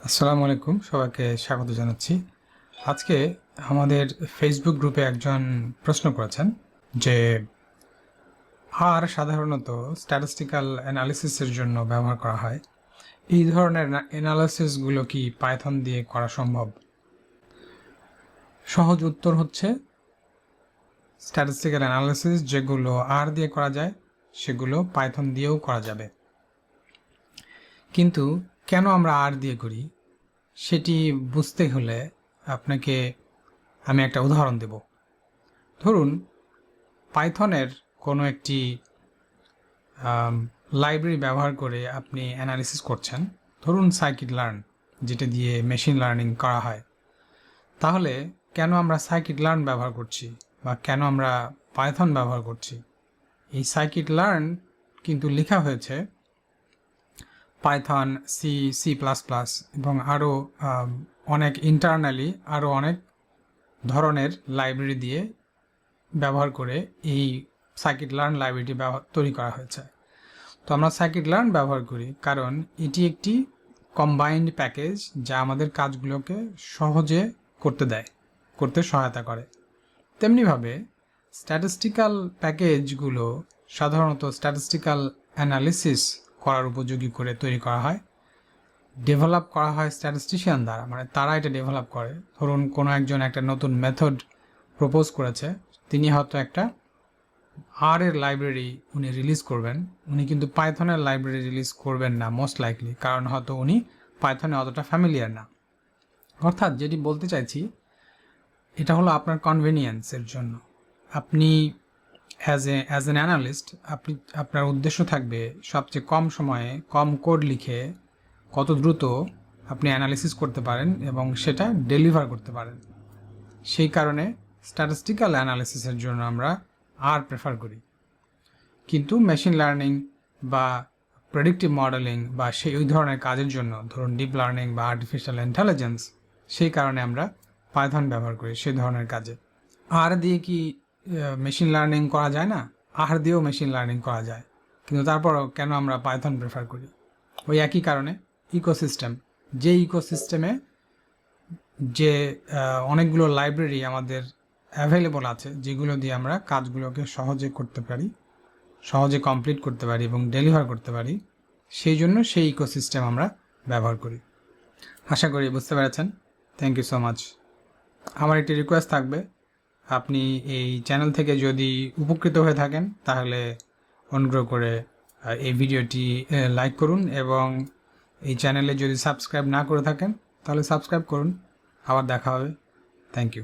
আসসালামু আলাইকুম, সবাইকে স্বাগত জানাচ্ছি। আজকে আমাদের ফেসবুক গ্রুপে একজন প্রশ্ন করেছেন যে আর সাধারণত স্ট্যাটিস্টিক্যাল অ্যানালিসিসের জন্য ব্যবহার করা হয়। এই ধরনের অ্যানালিসিসগুলো কি পাইথন দিয়ে করা সম্ভব? সহজ উত্তর হচ্ছে স্ট্যাটিস্টিক্যাল অ্যানালিসিস যেগুলো আর দিয়ে করা যায় সেগুলো পাইথন দিয়েও করা যাবে। কিন্তু কেন আমরা আর দিয়ে করি সেটি বুঝতে হলে আপনাকে আমি একটা উদাহরণ দেব। ধরুন পাইথনের কোনো একটি লাইব্রেরি ব্যবহার করে আপনি অ্যানালিসিস করছেন, ধরুন সাইকিট লার্ন, যেটা দিয়ে মেশিন লার্নিং করা হয়। তাহলে কেন আমরা সাইকিট লার্ন ব্যবহার করছি বা কেন আমরা পাইথন ব্যবহার করছি? এই সাইকিট লার্ন কিন্তু লেখা হয়েছে পাইথন, সি প্লাস প্লাস এবং আরও অনেক ইন্টারনালি আরও অনেক ধরনের লাইব্রেরি দিয়ে ব্যবহার করে এই সাইকিট লার্ন লাইব্রেরিটি তৈরি করা হয়েছে। তো আমরা সাইকিট লার্ন ব্যবহার করি কারণ এটি একটি কম্বাইন্ড প্যাকেজ যা আমাদের কাজগুলোকে সহজে করতে সহায়তা করে। তেমনিভাবে স্ট্যাটিস্টিক্যাল প্যাকেজগুলো সাধারণত স্ট্যাটিস্টিক্যাল অ্যানালিসিস করার উপযোগী করে তৈরি করা হয়, ডেভেলপ করা হয় স্ট্যাটিস্টিশিয়ান দ্বারা, মানে তারা এটা ডেভেলপ করে। ধরুন কোনো একজন একটা নতুন মেথড প্রপোজ করেছে, তিনি হয়তো একটা আর এর লাইব্রেরি উনি রিলিজ করবেন, উনি কিন্তু পাইথনের লাইব্রেরি রিলিজ করবেন না মোস্ট লাইকলি, কারণ হয়তো উনি পাইথনে অতটা ফ্যামিলিয়ার না। অর্থাৎ যেটি বলতে চাইছি, এটা হলো আপনার কনভেনিয়েন্সের জন্য। আপনি অ্যাজ অ্যান অ্যানালিস্ট আপনার উদ্দেশ্য থাকবে সবচেয়ে কম সময়ে কম কোড লিখে কত দ্রুত আপনি অ্যানালিসিস করতে পারেন এবং সেটা ডেলিভার করতে পারেন। সেই কারণে স্ট্যাটিস্টিক্যাল অ্যানালিসিসের জন্য আমরা আর প্রেফার করি। কিন্তু মেশিন লার্নিং বা প্রেডিক্টিভ মডেলিং বা ওই ধরনের কাজের জন্য, ধরুন ডিপ লার্নিং বা আর্টিফিশিয়াল ইন্টেলিজেন্স, সেই কারণে আমরা পাইথন ব্যবহার করি সেই ধরনের কাজে। আর দিয়ে কি মেশিন লার্নিং করা যায় না? আর দিয়েও মেশিন লার্নিং করা যায়, কিন্তু তারপরও কেন আমরা পাইথন প্রেফার করি? ওই একই কারণে, ইকোসিস্টেম। যে ইকোসিস্টেমে যে অনেকগুলো লাইব্রেরি আমাদের অ্যাভেলেবল আছে, যেগুলো দিয়ে আমরা কাজগুলোকে সহজে করতে পারি, সহজে কমপ্লিট করতে পারি এবং ডেলিভার করতে পারি, সেই জন্য সেই ইকোসিস্টেম আমরা ব্যবহার করি। আশা করি বুঝতে পেরেছেন। Thank you so much. আমার একটি রিকোয়েস্ট থাকবে, আপনি এই চ্যানেল থেকে যদি উপকৃত হয়ে থাকেন তাহলে অনুগ্রহ করে এই ভিডিওটি লাইক করুন এবং এই চ্যানেলে যদি সাবস্ক্রাইব না করে থাকেন তাহলে সাবস্ক্রাইব করুন। আবার দেখা হবে। Thank you.